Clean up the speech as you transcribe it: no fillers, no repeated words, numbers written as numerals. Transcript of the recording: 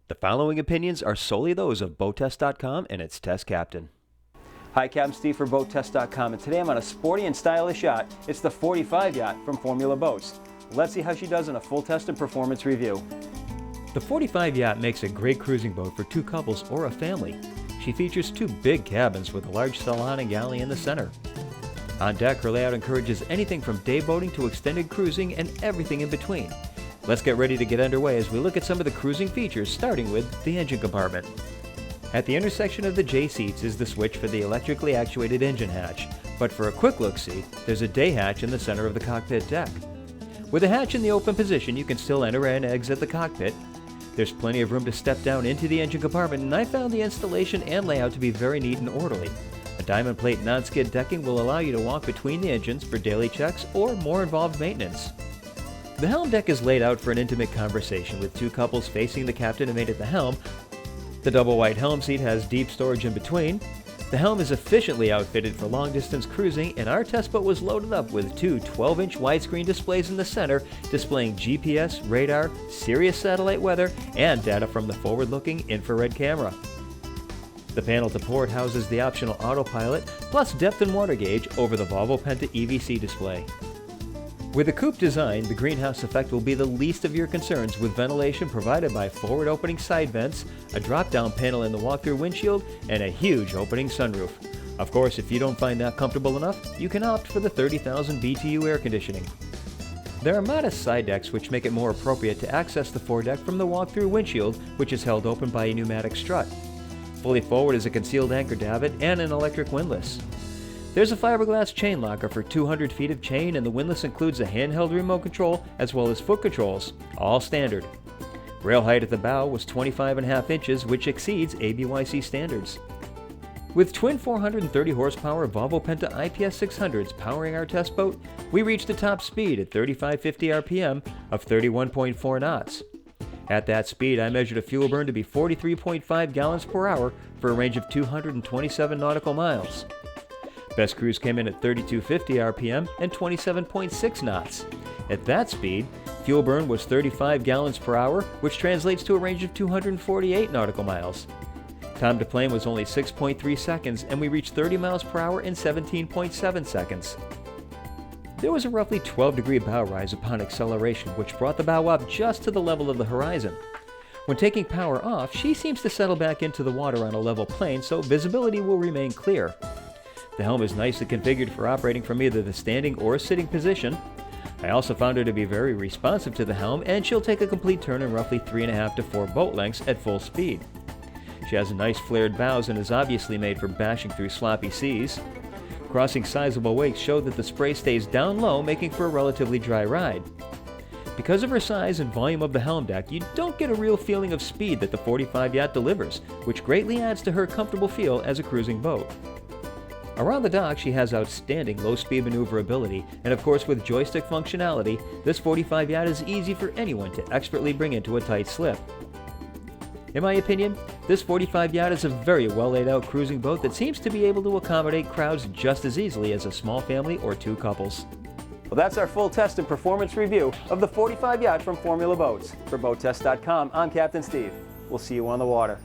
The following opinions are solely those of BoatTEST.com and its test captain. Hi, Captain Steve for BoatTEST.com, and today I'm on a sporty and stylish yacht. It's the 45 yacht from Formula Boats. Let's see how she does in a full test and performance review. The 45 yacht makes a great cruising boat for two couples or a family. She features two big cabins with a large salon and galley in the center. On deck, her layout encourages anything from day boating to extended cruising and everything in between. Let's get ready to get underway as we look at some of the cruising features, starting with the engine compartment. At the intersection of the J seats is the switch for the electrically actuated engine hatch, but for a quick look-see, there's a day hatch in the center of the cockpit deck. With the hatch in the open position, you can still enter and exit the cockpit. There's plenty of room to step down into the engine compartment, and I found the installation and layout to be very neat and orderly. A diamond plate non-skid decking will allow you to walk between the engines for daily checks or more involved maintenance. The helm deck is laid out for an intimate conversation with two couples facing the captain and mate at the helm. The double wide helm seat has deep storage in between. The helm is efficiently outfitted for long-distance cruising, and our test boat was loaded up with two 12-inch widescreen displays in the center, displaying GPS, radar, Sirius satellite weather, and data from the forward-looking infrared camera. The panel to port houses the optional autopilot, plus depth and water gauge over the Volvo Penta EVC display. With a coupe design, the greenhouse effect will be the least of your concerns, with ventilation provided by forward-opening side vents, a drop-down panel in the walk-through windshield, and a huge opening sunroof. Of course, if you don't find that comfortable enough, you can opt for the 30,000 BTU air conditioning. There are modest side decks which make it more appropriate to access the foredeck from the walk-through windshield, which is held open by a pneumatic strut. Fully forward is a concealed anchor davit and an electric windlass. There's a fiberglass chain locker for 200 feet of chain, and the windlass includes a handheld remote control as well as foot controls, all standard. Rail height at the bow was 25.5 inches, which exceeds ABYC standards. With twin 430 horsepower Volvo Penta IPS 600s powering our test boat, we reached the top speed at 3550 RPM of 31.4 knots. At that speed, I measured a fuel burn to be 43.5 gallons per hour for a range of 227 nautical miles. Best cruise came in at 3250 RPM and 27.6 knots. At that speed, fuel burn was 35 gallons per hour, which translates to a range of 248 nautical miles. Time to plane was only 6.3 seconds, and we reached 30 miles per hour in 17.7 seconds. There was a roughly 12-degree bow rise upon acceleration, which brought the bow up just to the level of the horizon. When taking power off, she seems to settle back into the water on a level plane, so visibility will remain clear. The helm is nicely configured for operating from either the standing or sitting position. I also found her to be very responsive to the helm, and she'll take a complete turn in roughly 3.5 to 4 boat lengths at full speed. She has nice flared bows and is obviously made for bashing through sloppy seas. Crossing sizable wakes show that the spray stays down low, making for a relatively dry ride. Because of her size and volume of the helm deck, you don't get a real feeling of speed that the 45 yacht delivers, which greatly adds to her comfortable feel as a cruising boat. Around the dock, she has outstanding low-speed maneuverability, and of course with joystick functionality, this 45 yacht is easy for anyone to expertly bring into a tight slip. In my opinion, this 45 yacht is a very well laid out cruising boat that seems to be able to accommodate crowds just as easily as a small family or two couples. Well, that's our full test and performance review of the 45 yacht from Formula Boats. For BoatTEST.com, I'm Captain Steve. We'll see you on the water.